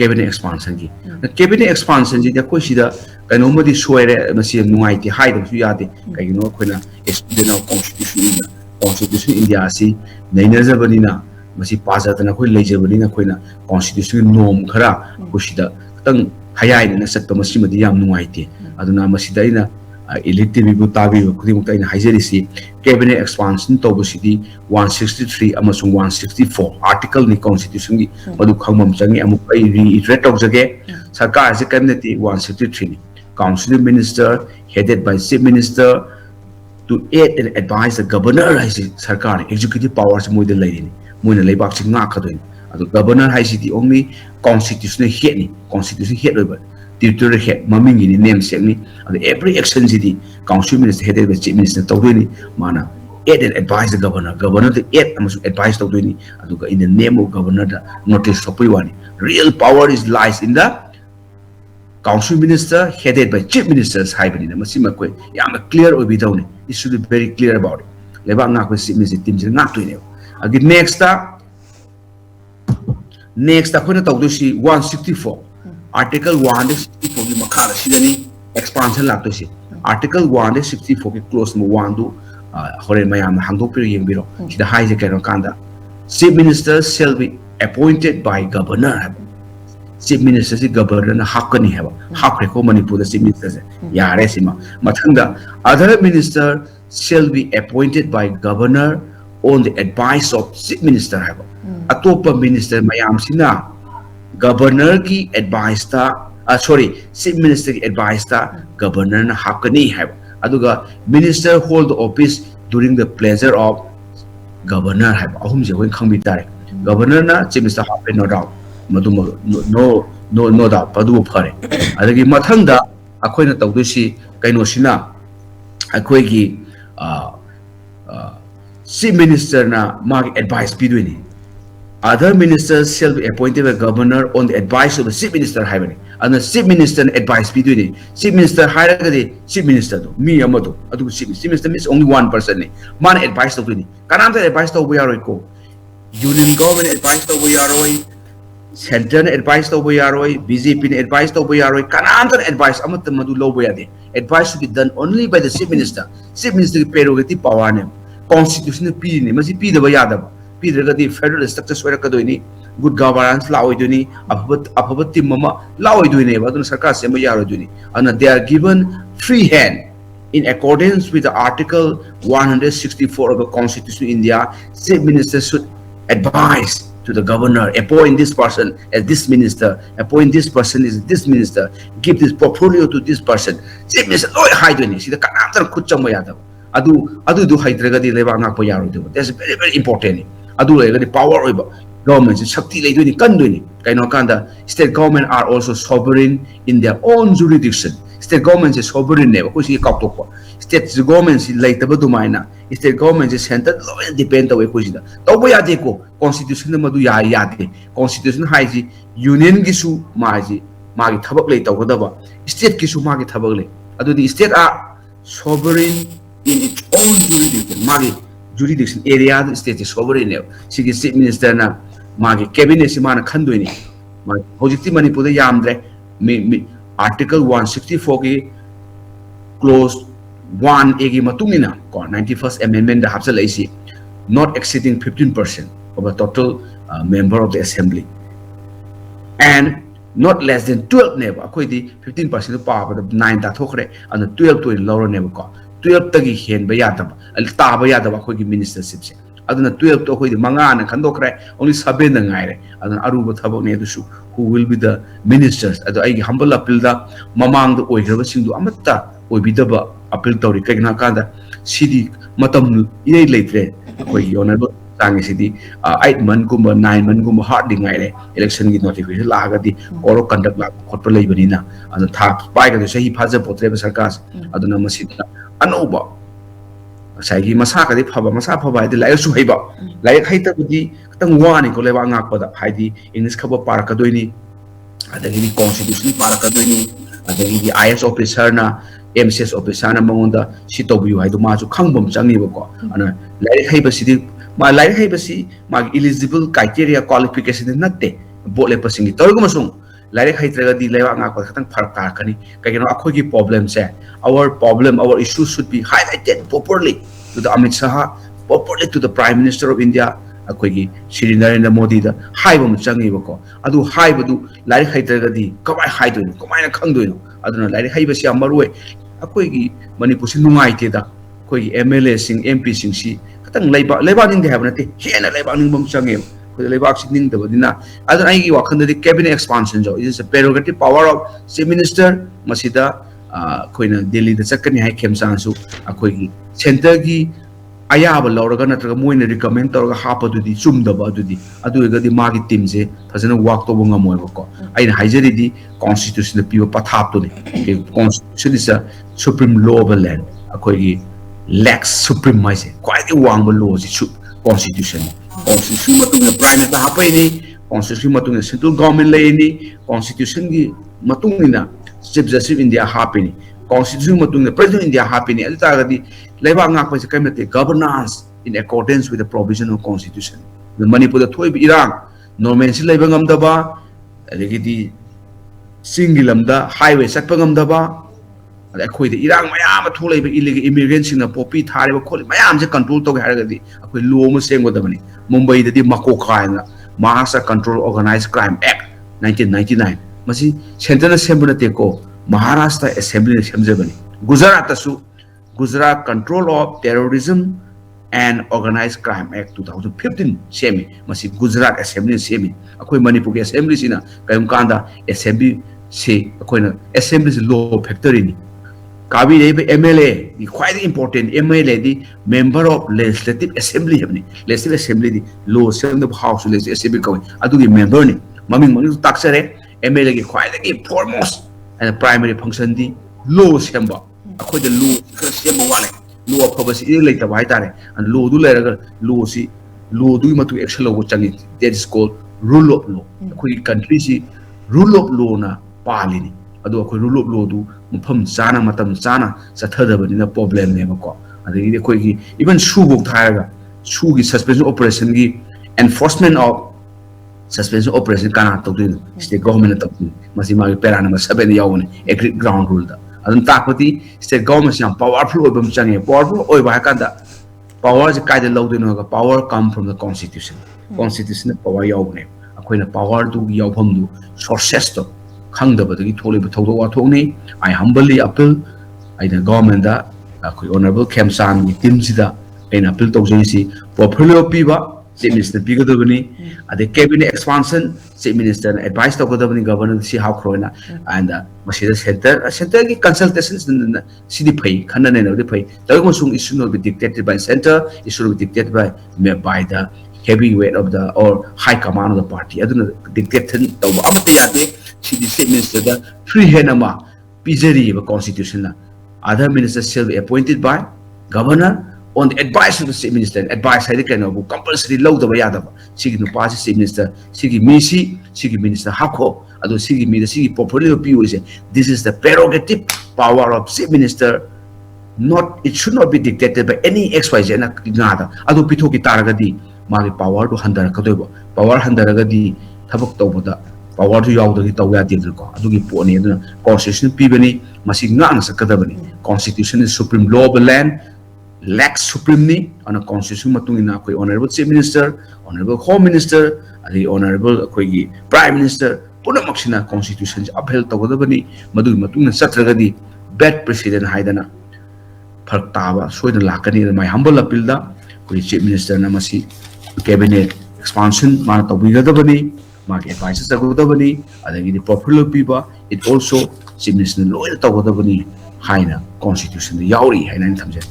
cabinet expansion ki cabinet expansion ji da koi sida kaino modi soire masi nungai ti haida su yade kaino khoina student of constitution India si naina jabani na masi pajat na khoi leijabani na khoina constitution norm khara kusida tang hayai na sakta masi madi yam nungai ti aduna masi da ina ELITETV bu tabi kudi mukta ina haizerisi cabinet expansion to busidi 163 amasung 164 article ni constitution gi madu khangmam changi amuk ai reiterate tok jage sarkar se cabinet 163 ni council minister headed by chief minister to aid and advise the governor haisi sarkar executive powers moi de lai ni moina leibak sing nga khadoi adu governor haisi di only constitutional head ni constitution head over tutor head maming ni name sek ni every action ji di council minister headed by chief minister tawdoi ni mana aid and advise the governor the aid amasu advise tawdoi ni aduga in the name of governor da notice sopui wani real power is lies in the council minister headed by chief ministers haibani na masima koi yam clear obi dawni it should be very clear about it leba nga ko chief minister team ji nga to ne agi next ta khona tawdo si 164 article 164 ki makha la sidani expansion la to si article 164 ki clause mo 1 du hore mayam hangdok pir yeng biro sida hai je kano kanda chief minister shall be appointed by governor chief minister si governor na hakani haba hakre ko Manipur da chief minister se yare sima mathanga other minister shall be appointed by governor on the advice of chief minister haba atopa minister mayam sina governor ki advice ta chief minister ki advice ta governor na hakani haba aduga minister hold the office during the pleasure of governor haba ahum je hoin khangbi tare governor na chief minister happen no doubt madu no doubt padu phare adagi mathangda akoina tawdusi kaino sina akoi gi chief minister na mag advice bidweni other ministers shall be appointed by governor on the advice of the chief minister haibani and the chief minister advice bidweni chief minister hairagadi chief minister do mi amado adu chief minister means only one person ne man advice to ni kanam advice to we are ko union government advice to we are center advice to we are BJP advice to we are kanam advice amat madu lo we ade advice should be done only by the chief minister prerogative power ne constitutional p ne masi p da yada Pidregadi federal structure Swerakadoni, good governance, Laoiduni, Apabatim Mama, Laoiduni, Badun Sarkas, Yaraduni, and they are given free hand in accordance with the Article 164 of the Constitution of India. Chief minister should advise to the governor, appoint this person as this minister, appoint this person as this minister, give this portfolio to this person. Chief minister, oh, Haiduni, see the Kanatan Kuchamayada. Adu do Hydregadi Levana Poyaru. That's very, very important. Adu the power of government Shakti Leduni Kanduni Kaino Kanda state government are also sovereign in their own jurisdiction. State government is sovereign never because state government is like Tabadumaina, state government is centered depend away Kujida. Toboyadeko constitution Madu Yayate, constitution Haji, union Gisu Maji, Magi Tabak later whatever, state Gisu Magi Tabale. Adu the state are sovereign in its own jurisdiction. Magi jurisdiction area the state is sovereign now. She is chief minister na magi cabinet simana khandoi ni. Hojiti Manipur da yamdre article 164 ki clause 1 a ki matungina ko 91st amendment da hapsal isi not exceeding 15% of the total member of the assembly and not less than 12 never akoi di 15% pa ba 9 da thokre and 12 to lower never ko 12 tagi hen ba yadaba al taba yadaba khoi gi ministership se aduna 12 to khoi di manga na khandokre only 7 na ngaire aduna aruba thabok ne dusu who will be the ministers adu ai gi humble appeal da mamang da oigraba singdu amatta oibidaba appeal tori kagna kanda sidi matam inai leitre khoi honorable tangi sidi 8 month gumba 9 month gumba hard ngaire election gi notification la ga di oro conduct la khotpa leibani na adu thak pai ga sahi phaja potre sarkar aduna masida Anoba. Sagi masaka di phaba masa phaba di lai su haiba lai khaita budi tang wani ko leba ngak pada haidi English khaba par ka doini adagi constitution par ka doini adagi IS officer na MCS officer na mangonda sitobu haidu ma su khangbom changni ba ko ana lai haiba sidi ma lai haiba si ma eligible criteria qualification natte bole pasingi torgo masung like हैत्रगदी लेवा ngak pa khatang pharak tar kani kaigeno akhoi gi problem se our issue should be highlighted properly to the Amit Shah, properly to the Prime Minister of India akhoi gi Shri Narendra Modi da haiba mu changi ba ko adu haiba du laik हैत्रगदी kamai haidoi kamai na khangdoi aduna laik haiba si amaroi akhoi gi Manipur si nungai te da akhoi gi MLA sing MP sing si khatang leiba ning de habna te hena leiba ning bam changi cabinet expansion it is a prerogative power of chief minister masida koina Delhi da chakani hai khemsan su akoi center gi ayaba lawraga natraga moina recommend tawraga hapa dudi chumdaba dudi aduga di magi team je phajana work to bonga moi ko aina haijari di constitution piwa pathap to ni constitution is a supreme law of the land akoi gi lex supreme mai se quite wang law ji constitution constitution matung prime minister hapai ni constitution matung central government lay ni constitution gi matung na chief justice India hapai ni constitution matung president India hapai ni alta ga di leba ngak pa se kamate governance in accordance with the provision of constitution the Manipur da thoi irang normal si leba ngam da ba adegi di singilam da highway sakpa ngam da ba akhoi de irang mayam thulai ba illegal immigrants na popi thare ba kholi mayam je control to ga di akhoi law mo sengo da bani Mumbai da di Makha na Maharashtra Control Organized Crime Act 1999 masi center na sembuna te ko Maharashtra Assembly na semje bani Gujarat su Gujarat Control of Terrorism and Organized Crime Act 2015 semi masi Gujarat Assembly semi akhoi Manipur Assembly sina kayum kanda Assembly se akhoi na Assembly law factory ni Kabi de MLA the quite important MLA the member of legislative assembly habni legislative assembly the law assembly of house legislative assembly ko adu gi member ni maming mani taksare MLA gi quite the foremost and primary function the law assembly akhoi the law assembly wale law of si ile ta bai tare and law du leraga law du matu action law changi that is called rule of law akhoi country si rule of law na palini adu akhoi rule of law du mufam chana matam chana chathadabani na problem ne ko adigi akhoi gi even su bok tharaga su gi suspension operation gi enforcement of suspension operation kana to din state government to masi ma pera na 7 yawone agri ground rule da adun takpati state government yam powerful obam change powerful oi ba kanda power je kaide lawdino ga power come from the constitution power yawne akhoi na power du yawpham du sources to khangdabadagi tholiba thawdo wathokni I humbly appeal the government da honorable Kemsan team sida in appeal tawjisi portfolio piba chief minister bigadabani the cabinet expansion chief minister advice tawgadabani governor si how kroina and masida center gi consultations sidi phai khanna ne no phai tawgo sung issue no be dictated by center issue be dictated by the heavyweight of the or high command of the party aduna dictated tawba amate yade sidi chief minister da free hand ma pizeri ba constitution na other ministers shall be appointed by governor on the advice of the chief minister advice hai kana bu compulsory law da ba yada ba sigi no pa chief minister sigi minister hakho adu sigi mi da sigi portfolio pu is this is the prerogative power of chief minister it should not be dictated by any xyz na nada adu pithoki taragadi magi power to handara kadoibo power handara di thabak tawboda power to yaudagi tawya dil ko adugi poni aduna constitution pibani masi ngang sakadabani constitution is supreme law of the land lex supremely on a constitution matungina koi honorable chief minister honorable home minister the honorable koi prime minister puna maksina constitution upheld tawgadabani madu matungna satragadi bad president haidana phak taba soida lakani my humble appeal da koi chief minister na masi cabinet expansion ma tawigadabani mark advices tagodabani adagi the portfolio piba it also chief minister loyal tagodabani haina constitution yauri haina thamje